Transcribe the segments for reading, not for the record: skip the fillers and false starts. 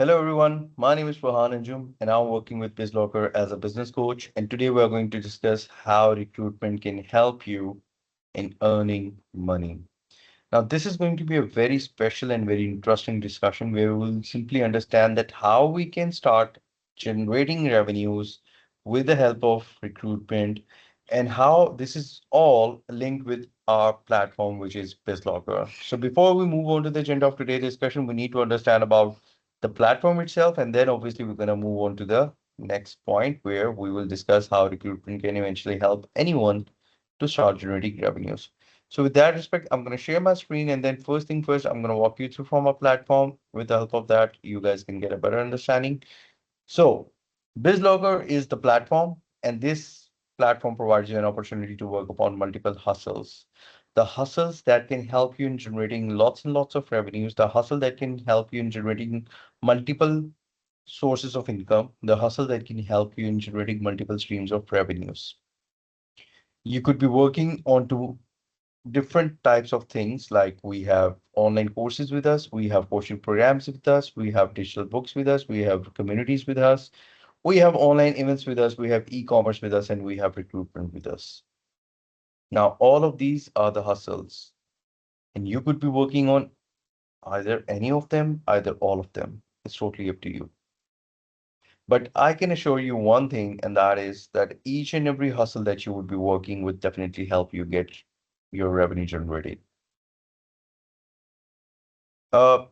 Hello everyone, my name is Farhan Anjum and I'm working with Bizlockr as a business coach. And today we are going to discuss how recruitment can help you in earning money. Now, this is going to be a very special and very interesting discussion where we will simply understand that how we can start generating revenues with the help of recruitment and how this is all linked with our platform, which is Bizlockr. So before we move on to the agenda of today's discussion, we need to understand about the platform itself, and then obviously we're going to move on to the next point where we will discuss how recruitment can eventually help anyone to start generating revenues. So with that respect, I'm going to share my screen and then first thing first, I'm going to walk you through from our platform. With the help of that, you guys can get a better understanding. So BizLogger is the platform, and this platform provides you an opportunity to work upon multiple hustles. The hustles that can help you in generating lots and lots of revenues, the hustle that can help you in generating multiple sources of income, the hustle that can help you in generating multiple streams of revenues. You could be working on to different types of things like we have online courses with us, we have coaching programs with us, we have digital books with us, we have communities with us, we have online events with us, we have e-commerce with us, and we have recruitment with us. Now, all of these are the hustles, and you could be working on either any of them, either all of them. It's totally up to you. But I can assure you one thing, and that is that each and every hustle that you would be working would definitely help you get your revenue generated. Uh,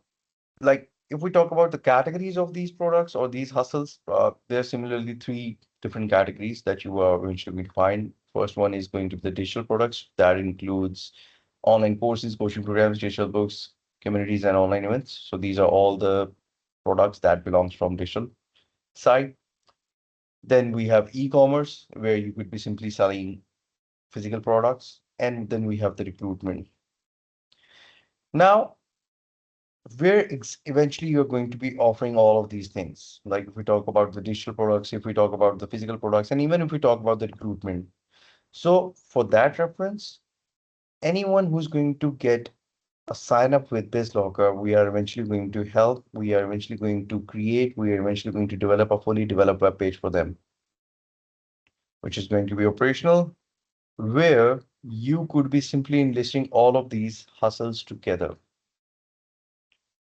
like if we talk about the categories of these products or these hustles, there are similarly three different categories that you are eventually going to find. First one is going to be the digital products. That includes online courses, coaching programs, digital books, communities, and online events. So these are all the products that belongs from digital side. Then we have e-commerce, where you could be simply selling physical products. And then we have the recruitment. Now, where eventually you're going to be offering all of these things. Like if we talk about the digital products, if we talk about the physical products, and even if we talk about the recruitment. So for that reference, anyone who's going to get a sign up with BizLocker, we are eventually going to help, we are eventually going to create, we are eventually going to develop a fully developed web page for them, which is going to be operational, where you could be simply enlisting all of these hustles together.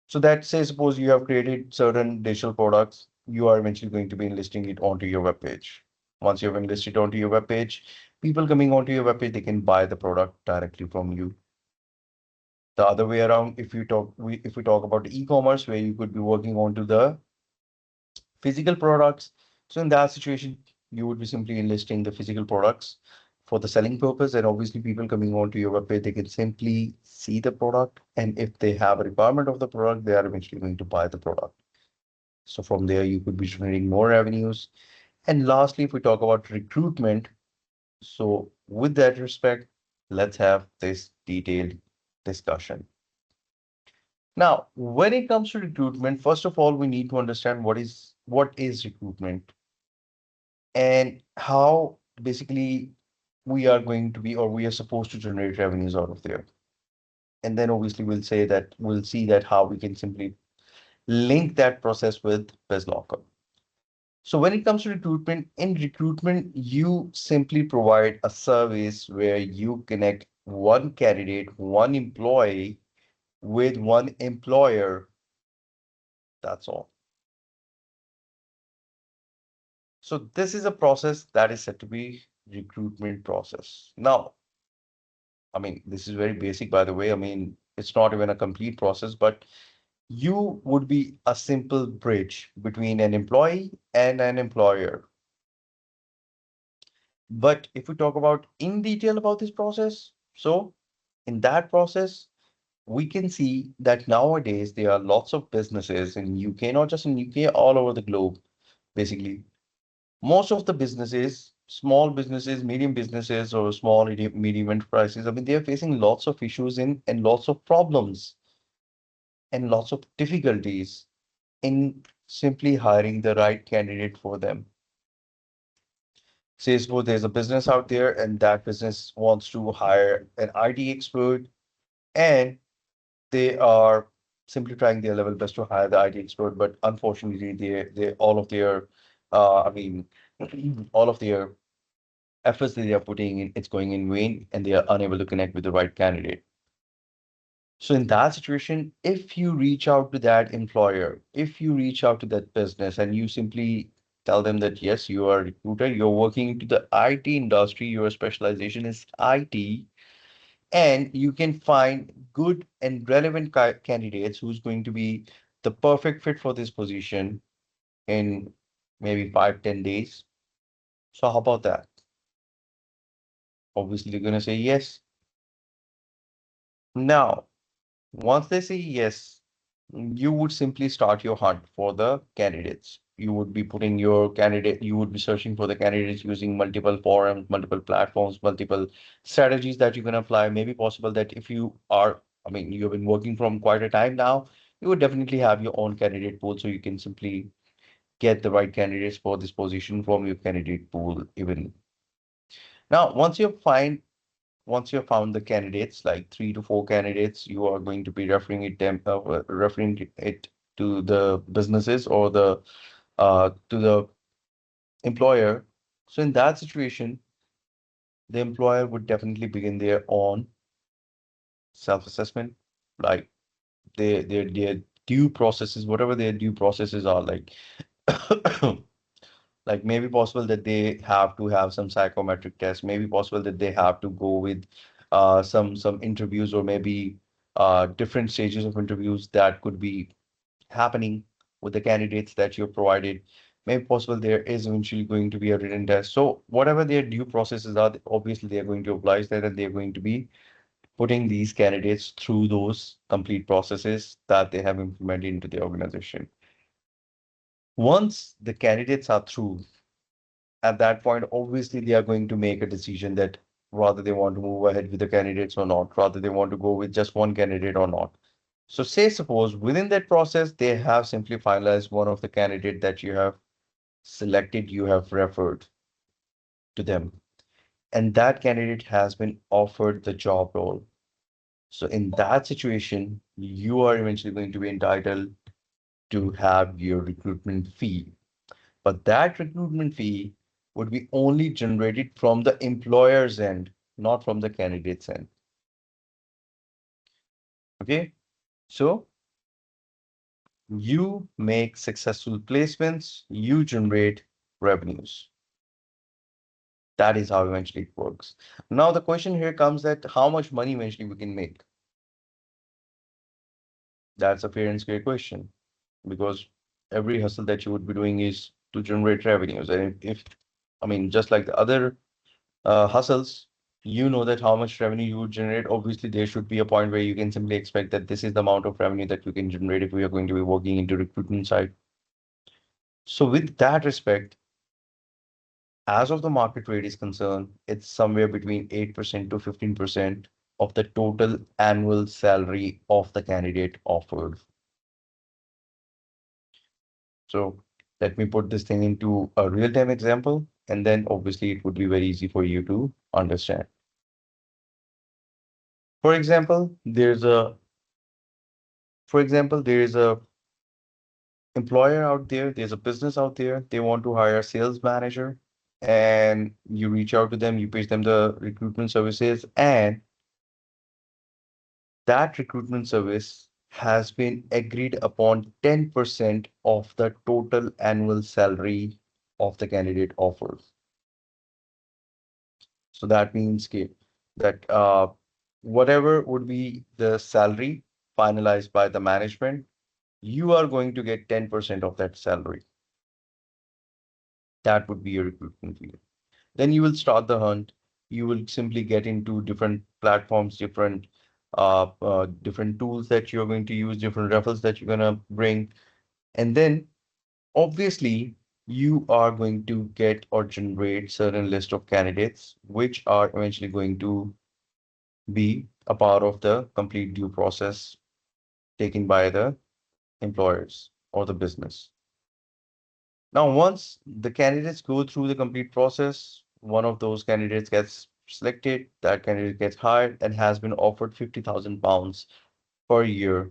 So that say, suppose you have created certain digital products, you are eventually going to be enlisting it onto your web page. Once you have enlisted onto your web page, people coming onto your web page, they can buy the product directly from you. The other way around, if we talk about e-commerce, where you could be working onto the physical products. So in that situation, you would be simply enlisting the physical products for the selling purpose. And obviously people coming onto your webpage, they can simply see the product. And if they have a requirement of the product, they are eventually going to buy the product. So from there, you could be generating more revenues. And lastly, if we talk about recruitment, so with that respect, let's have this detailed discussion. Now, when it comes to recruitment, first of all, we need to understand what is recruitment and how basically we are going to be or we are supposed to generate revenues out of there. And then obviously we'll see that how we can simply link that process with BizLocker. So when it comes to recruitment, in recruitment, you simply provide a service where you connect one candidate, one employee with one employer. That's all. So this is a process that is said to be recruitment process. Now, I mean, this is very basic, by the way. I mean, it's not even a complete process, but you would be a simple bridge between an employee and an employer. But if we talk about in detail about this process, so in that process, we can see that nowadays there are lots of businesses in UK, not just in UK, all over the globe, basically. Most of the businesses, small businesses, medium businesses, or small, medium enterprises, I mean, they're facing lots of issues in and lots of problems and lots of difficulties in simply hiring the right candidate for them. Say, suppose there's a business out there and that business wants to hire an IT expert and they are simply trying their level best to hire the IT expert, but unfortunately, they all of their, I mean, all of their efforts that they are putting in, it's going in vain, and they are unable to connect with the right candidate. So in that situation, if you reach out to that employer, if you reach out to that business and you simply tell them that yes, you are a recruiter, you're working into the IT industry, your specialization is IT, and you can find good and relevant candidates who's going to be the perfect fit for this position in maybe 5, 10 days. So how about that? Obviously, they're going to say yes. Now, once they say yes, you would simply start your hunt for the candidates. You would be putting your candidate, you would be searching for the candidates using multiple forums, multiple platforms, multiple strategies that you can apply. Maybe possible that if you are, I mean, you've been working from quite a time now, you would definitely have your own candidate pool, so you can simply get the right candidates for this position from your candidate pool even. Now, once you have found the candidates, like 3 to 4 candidates, you are going to be referring it to the businesses or the to the employer. So in that situation, the employer would definitely begin their own self-assessment, like their due processes, whatever their due processes are like. Like maybe possible that they have to have some psychometric tests, maybe possible that they have to go with some interviews, or maybe different stages of interviews that could be happening with the candidates that you've provided. Maybe possible there is eventually going to be a written test. So whatever their due processes are, obviously they are going to oblige that, and they're going to be putting these candidates through those complete processes that they have implemented into the organization. Once the candidates are through, at that point, obviously they are going to make a decision that rather they want to move ahead with the candidates or not, rather they want to go with just one candidate or not. So say suppose within that process, they have simply finalized one of the candidate that you have selected, you have referred to them, and that candidate has been offered the job role. So in that situation, you are eventually going to be entitled to have your recruitment fee. But that recruitment fee would be only generated from the employer's end, not from the candidate's end. Okay. So you make successful placements, you generate revenues. That is how eventually it works. Now the question here comes that how much money eventually we can make. That's a fair and square question, because every hustle that you would be doing is to generate revenues. And if I mean, just like the other hustles, you know that how much revenue you would generate. Obviously, there should be a point where you can simply expect that this is the amount of revenue that you can generate if we are going to be working into recruitment side. So with that respect, as of the market rate is concerned, it's somewhere between 8% to 15% of the total annual salary of the candidate offered. So let me put this thing into a real-time example, and then obviously it would be very easy for you to understand. For example, there is a employer out there, there's a business out there, they want to hire a sales manager, and you reach out to them, you pitch them the recruitment services, and that recruitment service has been agreed upon 10% of the total annual salary of the candidate offers. So that means that whatever would be the salary finalized by the management, you are going to get 10% of that salary. That would be your recruitment fee. Then you will start the hunt. You will simply get into different platforms, different tools that you're going to use, different referrals that you're going to bring. And then obviously you are going to get or generate certain list of candidates, which are eventually going to be a part of the complete due process taken by the employers or the business. Now, once the candidates go through the complete process, one of those candidates gets selected, that candidate gets hired and has been offered £50,000 per year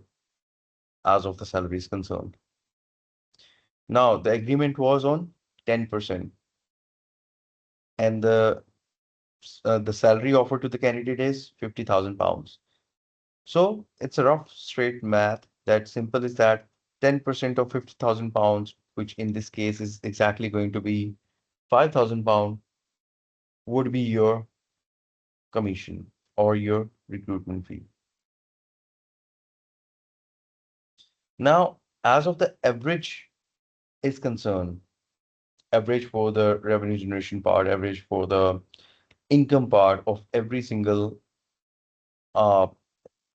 as of the salary is concerned. Now, the agreement was on 10%, and the salary offered to the candidate is 50,000 pounds. So it's a rough straight math that simple is that 10% of 50,000 pounds, which in this case is exactly going to be 5,000 pounds, would be your commission or your recruitment fee. Now, as of the average is concerned, average for the revenue generation part, average for the income part of uh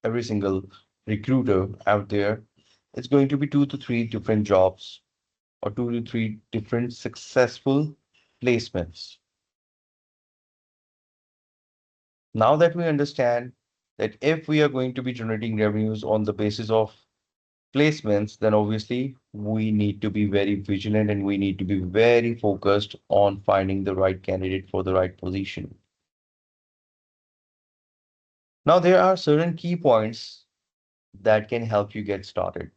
every single recruiter out there, it's going to be 2 to 3 different jobs or 2 to 3 different successful placements. Now that we understand that if we are going to be generating revenues on the basis of placements, then obviously we need to be very vigilant and we need to be very focused on finding the right candidate for the right position. Now, there are certain key points that can help you get started.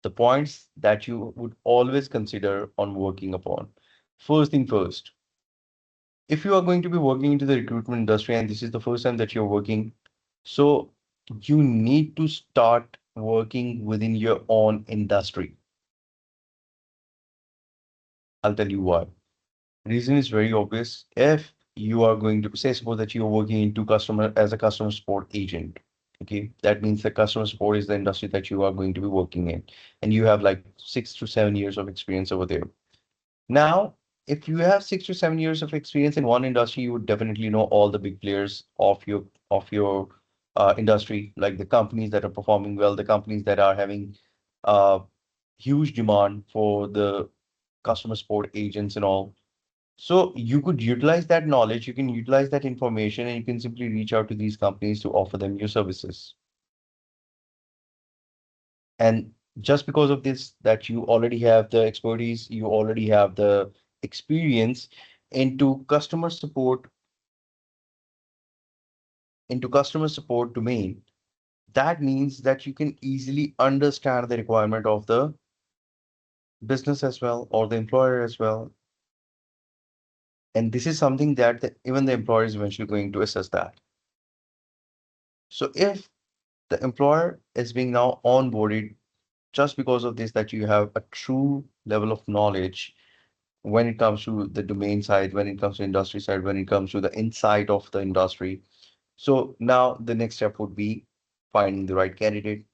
The points that you would always consider on working upon. First thing first, if you are going to be working into the recruitment industry and this is the first time that you're working, so you need to start working within your own industry. I'll tell you why. Reason is very obvious. If you are going to say, suppose that you're working into customer as a customer support agent, okay, that means the customer support is the industry that you are going to be working in, and you have like 6 to 7 years of experience over there. Now, if you have 6 to 7 years of experience in one industry, you would definitely know all the big players of your industry, like the companies that are performing well, the companies that are having uh, huge demand for the customer support agents and all. So you could utilize that knowledge, you can utilize that information, and you can simply reach out to these companies to offer them your services. And just because of this, that you already have the expertise, you already have the experience into customer support, into customer support domain, that means that you can easily understand the requirement of the business as well or the employer as well. And this is something that even the employer is eventually going to assess that. So if the employer is being now onboarded just because of this, that you have a true level of knowledge when it comes to the domain side, when it comes to industry side, when it comes to the insight of the industry. So now the next step would be finding the right candidate.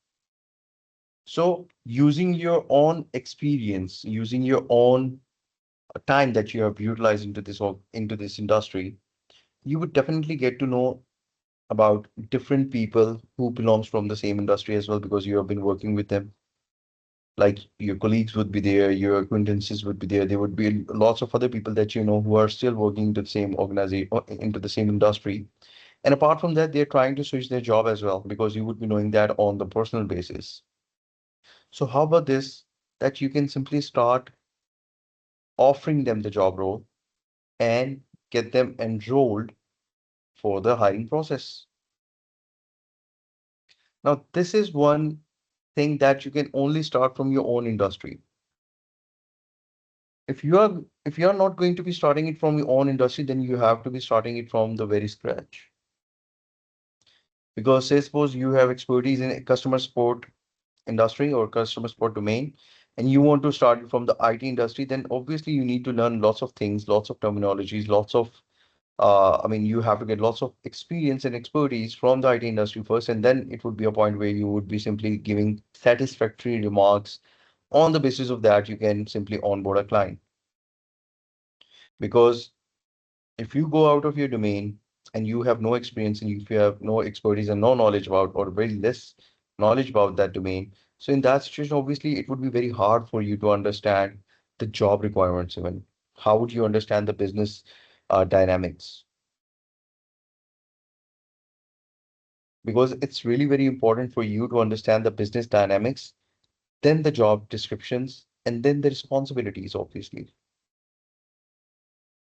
So using your own experience, using your own time that you have utilized into this or into this industry, you would definitely get to know about different people who belongs from the same industry as well because you have been working with them. Like your colleagues would be there, your acquaintances would be there. There would be lots of other people that you know who are still working into the same organization, into the same industry. And apart from that, they're trying to switch their job as well because you would be knowing that on the personal basis. So how about this? That you can simply start offering them the job role and get them enrolled for the hiring process. Now, this is one thing that you can only start from your own industry. If you are not going to be starting it from your own industry, then you have to be starting it from the very scratch. Because say suppose you have expertise in a customer support industry or customer support domain, and you want to start it from the IT industry, then obviously you need to learn lots of things, lots of terminologies, lots of I mean, you have to get lots of experience and expertise from the IT industry first, and then it would be a point where you would be simply giving satisfactory remarks. On the basis of that, you can simply onboard a client. Because if you go out of your domain and you have no experience and if you have no expertise and no knowledge about or very less knowledge about that domain, so in that situation, obviously, it would be very hard for you to understand the job requirements even. How would you understand the business dynamics? Because it's really very important for you to understand the business dynamics, then the job descriptions, and then the responsibilities, obviously.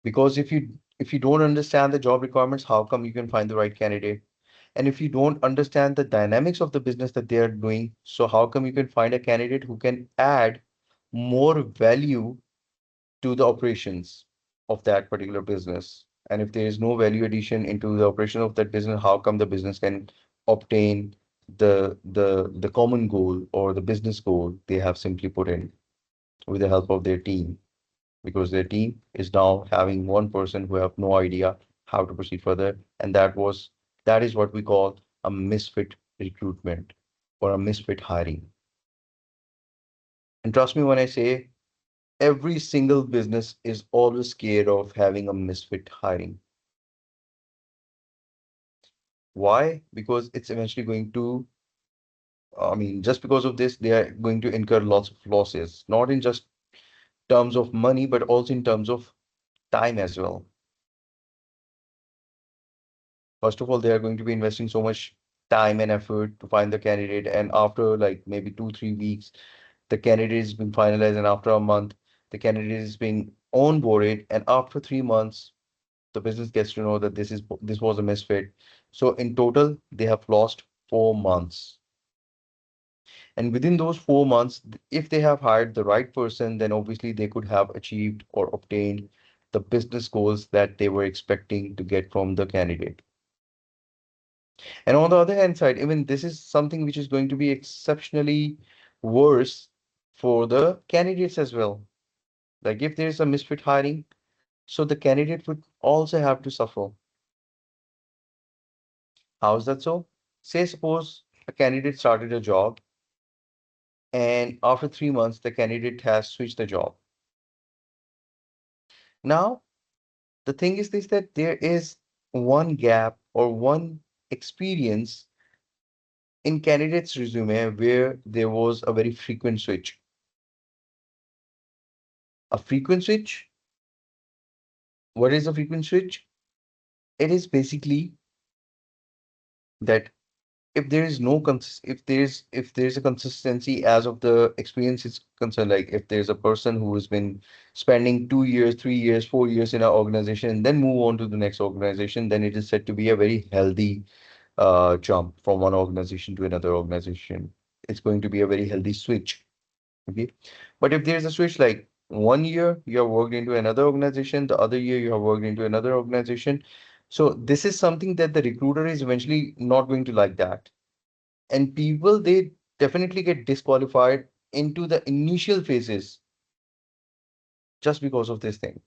Because if you don't understand the job requirements, how come you can find the right candidate? And if you don't understand the dynamics of the business that they are doing, so how come you can find a candidate who can add more value to the operations of that particular business? And if there is no value addition into the operation of that business, how come the business can obtain the common goal or the business goal they have simply put in with the help of their team? Because their team is now having one person who have no idea how to proceed further, and that is what we call a misfit recruitment or a misfit hiring. And trust me when I say every single business is always scared of having a misfit hiring. Why? Because it's eventually going to, I mean, just because of this, they are going to incur lots of losses, not in just terms of money, but also in terms of time as well. First of all, they are going to be investing so much time and effort to find the candidate, and after like maybe 2, 3 weeks, the candidate is being finalized, and after a month, the candidate is being onboarded, and after 3 months, the business gets to know that this was a misfit. So in total, they have lost 4 months. And within those 4 months, if they have hired the right person, then obviously they could have achieved or obtained the business goals that they were expecting to get from the candidate. And on the other hand side, even this is something which is going to be exceptionally worse for the candidates as well. Like if there is a misfit hiring, so the candidate would also have to suffer. How is that so? Say suppose a candidate started a job and after 3 months the candidate has switched the job. Now the thing is this that there is one gap or one experience in candidate's resume where there was a very frequent switch. A frequent switch. What is a frequent switch? It is basically that if there is no if there's a consistency as of the experience is concerned, like if there's a person who has been spending 2 years, 3 years, 4 years in an organization and then move on to the next organization, then it is said to be a very healthy jump from one organization to another organization. It's going to be a very healthy switch. Okay. But if there's a switch like 1 year you have worked into another organization, the other year you have worked into another organization. So this is something that the recruiter is eventually not going to like that. And people, they definitely get disqualified into the initial phases just because of this thing.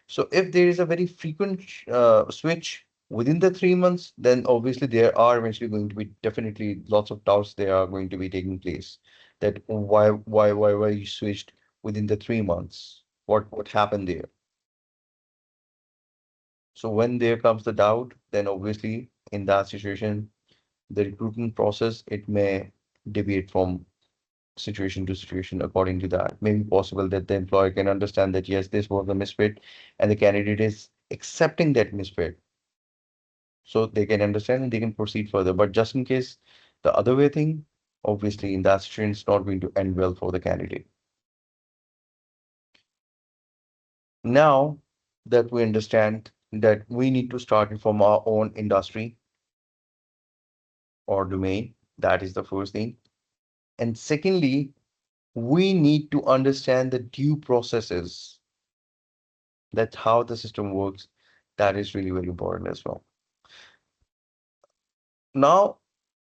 So if there is a very frequent switch within the 3 months, then obviously there are eventually going to be definitely lots of doubts they are going to be taking place that why you switched within the 3 months? What happened there? So when there comes the doubt, then obviously in that situation, the recruitment process, it may deviate from situation to situation according to that. Maybe possible that the employer can understand that yes, this was a misfit, and the candidate is accepting that misfit. So they can understand and they can proceed further. But just in case the other way thing, obviously in that situation, it's not going to end well for the candidate. Now that we understand that we need to start it from our own industry or domain, that is the first thing. And secondly, we need to understand the due processes. That's how the system works. That is really very important as well. Now,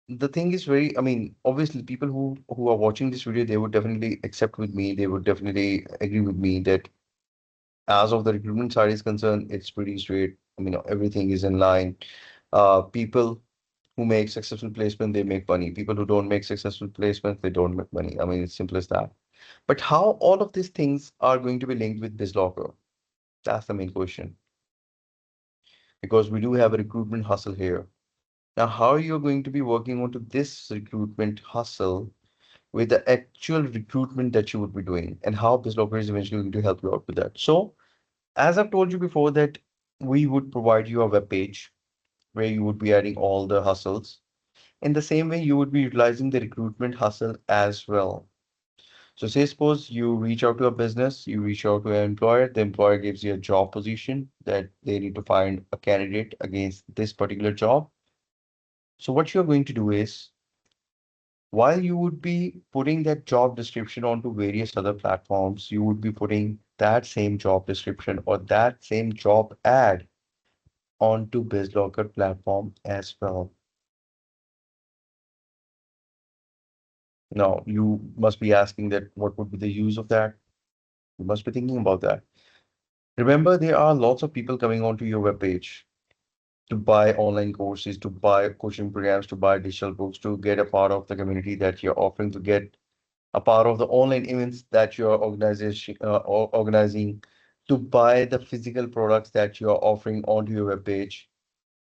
the thing is very, I mean, obviously people who are watching this video, they would definitely accept with me, they would definitely agree with me that as of the recruitment side is concerned, it's pretty straight. I mean, everything is in line. People who make successful placement, they make money. People who don't make successful placements, they don't make money. I mean, it's simple as that. But how all of these things are going to be linked with Bizlockr? That's the main question. Because we do have a recruitment hustle here. Now, how are you going to be working onto this recruitment hustle with the actual recruitment that you would be doing, and how Bizlockr is eventually going to help you out with that? So, as I've told you before, that we would provide you a web page where you would be adding all the hustles. In the same way, you would be utilizing the recruitment hustle as well. So say suppose you reach out to a business, you reach out to an employer, the employer gives you a job position that they need to find a candidate against this particular job. So what you're going to do is, while you would be putting that job description onto various other platforms, you would be putting that same job description or that same job ad onto Bizlockr platform as well. Now, you must be asking that what would be the use of that? You must be thinking about that. Remember, there are lots of people coming onto your webpage to buy online courses, to buy coaching programs, to buy digital books, to get a part of the community that you're offering, to get a part of the online events that you're organizing, to buy the physical products that you're offering onto your webpage.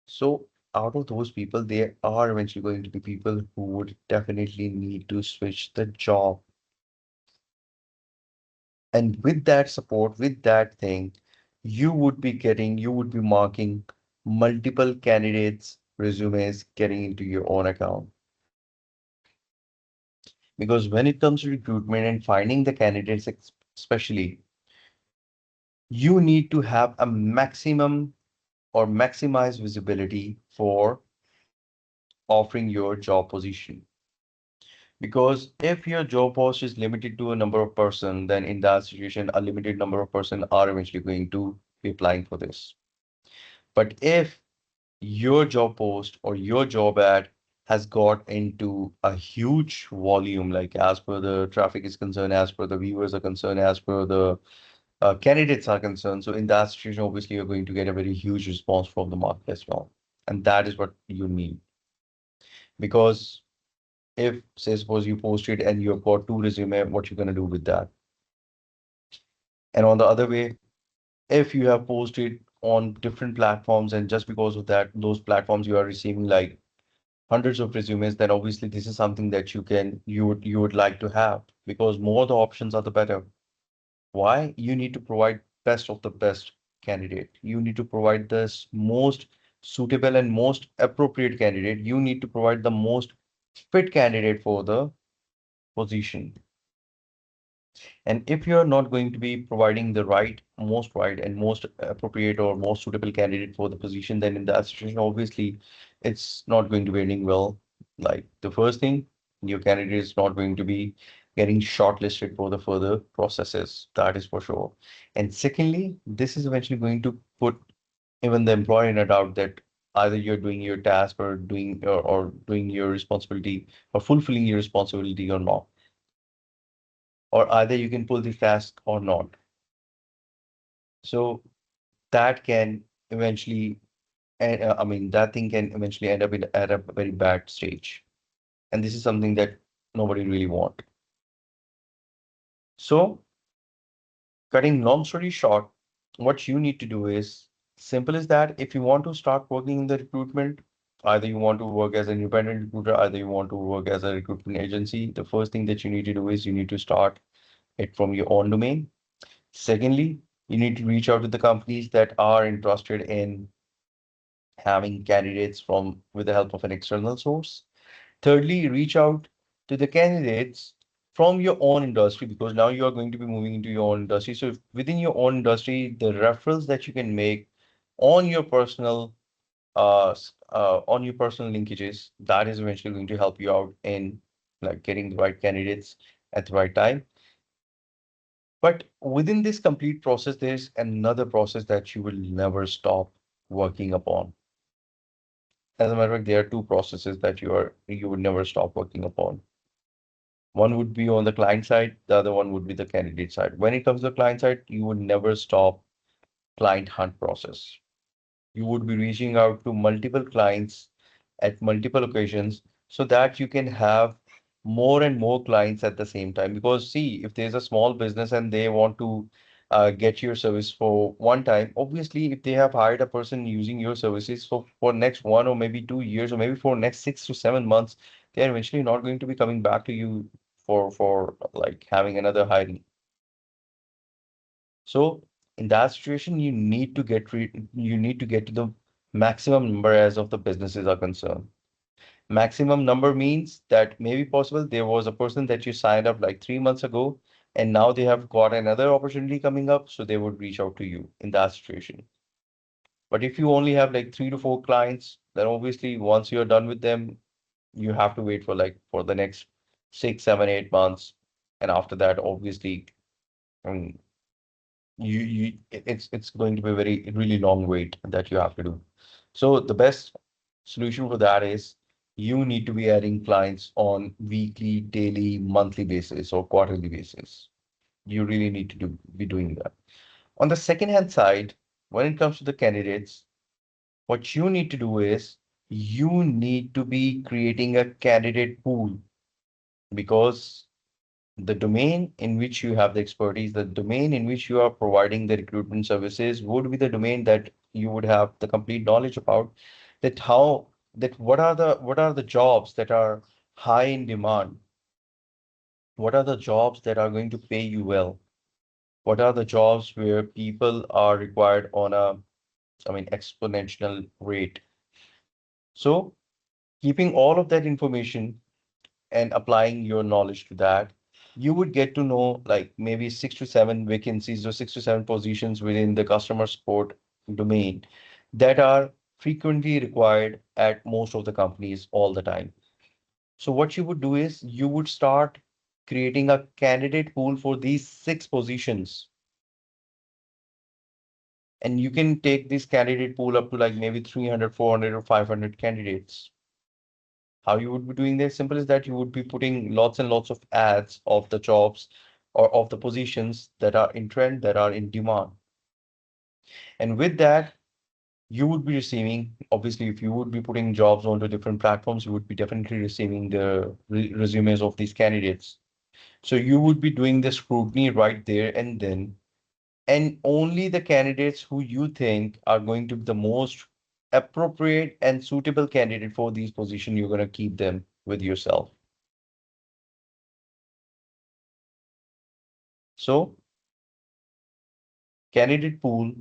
So out of those people, there are eventually going to be people who would definitely need to switch the job. And with that support, with that thing, you would be marking multiple candidates' resumes getting into your own account. Because when it comes to recruitment and finding the candidates, especially, you need to have a maximum or maximize visibility for offering your job position. Because if your job post is limited to a number of person, then in that situation, a limited number of person are eventually going to be applying for this. But if your job post or your job ad has got into a huge volume, like as per the traffic is concerned, as per the viewers are concerned, as per the candidates are concerned. So in that situation, obviously, you're going to get a very huge response from the market as well. And that is what you need. Because if, say, suppose you posted and you've got two resume, what you're going to do with that? And on the other way, if you have posted on different platforms and just because of that, those platforms you are receiving like hundreds of resumes, then obviously this is something that you would like to have because more the options are the better. Why? You need to provide best of the best candidate. You need to provide this most suitable and most appropriate candidate. You need to provide the most fit candidate for the position. And if you're not going to be providing the right and most appropriate or most suitable candidate for the position, then in that situation, obviously, it's not going to be ending well. Like the first thing, your candidate is not going to be getting shortlisted for the further processes. That is for sure. And secondly, this is eventually going to put even the employer in a doubt that either you're doing your task or doing your responsibility or fulfilling your responsibility or not, or either you can pull the task or not. So that can eventually, that thing can eventually end up at a very bad stage. And this is something that nobody really want. So cutting long story short, what you need to do is simple as that. If you want to start working in the recruitment, either you want to work as an independent recruiter, either you want to work as a recruitment agency, the first thing that you need to do is you need to start it from your own domain. Secondly, you need to reach out to the companies that are interested in having candidates from with the help of an external source. Thirdly, reach out to the candidates from your own industry because now you are going to be moving into your own industry. So within your own industry, the referrals that you can make on your personal on your personal linkages, that is eventually going to help you out in like getting the right candidates at the right time. But within this complete process, there's another process that you will never stop working upon. As a matter of fact, there are two processes that you would never stop working upon. One would be on the client side, the other one would be the candidate side. When it comes to the client side, you would never stop client hunt process. You would be reaching out to multiple clients at multiple occasions so that you can have more and more clients at the same time. Because see, if there's a small business and they want to get your service for one time, obviously, if they have hired a person using your services for next 1 or maybe 2 years or maybe for next 6 to 7 months, they're eventually not going to be coming back to you for like having another hiring. So in that situation, you need to get to the maximum number as of the businesses are concerned. Maximum number means that maybe possible there was a person that you signed up like 3 months ago, and now they have got another opportunity coming up, so they would reach out to you in that situation. But if you only have like 3 to 4 clients, then obviously once you're done with them, you have to wait for like for the next 6, 7, 8 months. And after that, obviously, I mean, it's going to be a very really long wait that you have to do. So the best solution for that is you need to be adding clients on weekly, daily, monthly basis or quarterly basis. You really need to be doing that. On the second hand side, when it comes to the candidates, what you need to do is you need to be creating a candidate pool, because the domain in which you have the expertise, the domain in which you are providing the recruitment services would be the domain that you would have the complete knowledge about, that how that what are the jobs that are high in demand, what are the jobs that are going to pay you well, what are the jobs where people are required on a, I mean, exponential rate. So keeping all of that information and applying your knowledge to that, you would get to know like maybe 6 to 7 vacancies or 6 to 7 positions within the customer support domain that are frequently required at most of the companies all the time. So what you would do is you would start creating a candidate pool for these 6 positions, and you can take this candidate pool up to like maybe 300, 400, or 500 candidates. How you would be doing this? Simple as that you would be putting lots and lots of ads of the jobs or of the positions that are in trend, that are in demand. And with that, you would be receiving, obviously, if you would be putting jobs onto different platforms, you would be definitely receiving the resumes of these candidates. So you would be doing the scrutiny right there and then, and only the candidates who you think are going to be the most appropriate and suitable candidate for these positions, you're going to keep them with yourself. So candidate pool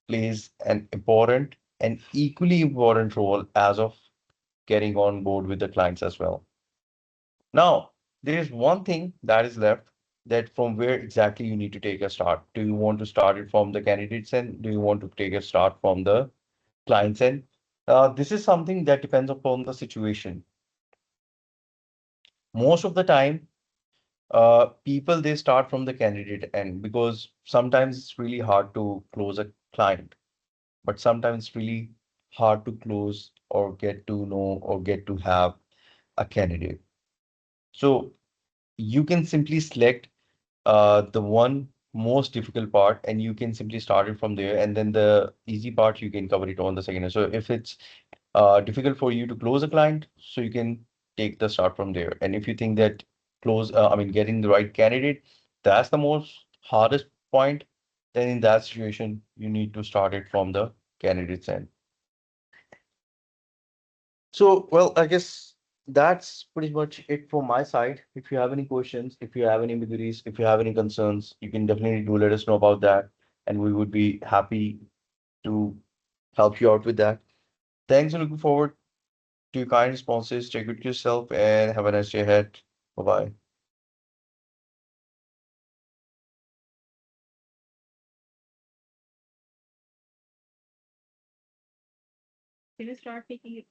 plays an important and equally important role as of getting on board with the clients as well. Now, there is one thing that is left, that from where exactly you need to take a start. Do you want to start it from the candidates end? Do you want to take a start from the clients end? This is something that depends upon the situation. Most of the time, people they start from the candidate end because sometimes it's really hard to close a client, but sometimes it's really hard to close or get to know or get to have a candidate. So you can simply select the one most difficult part and you can simply start it from there, and then the easy part you can cover it on the second. So if it's difficult for you to close a client, so you can take the start from there. And if you think that I mean, getting the right candidate, that's the most hardest point, then in that situation, you need to start it from the candidate's end. So, well, I guess that's pretty much it from my side. If you have any questions, if you have any queries, if you have any concerns, you can definitely do let us know about that, and we would be happy to help you out with that. Thanks, and looking forward to your kind responses. Take good care of yourself and have a nice day ahead. Bye bye. Can you start taking it?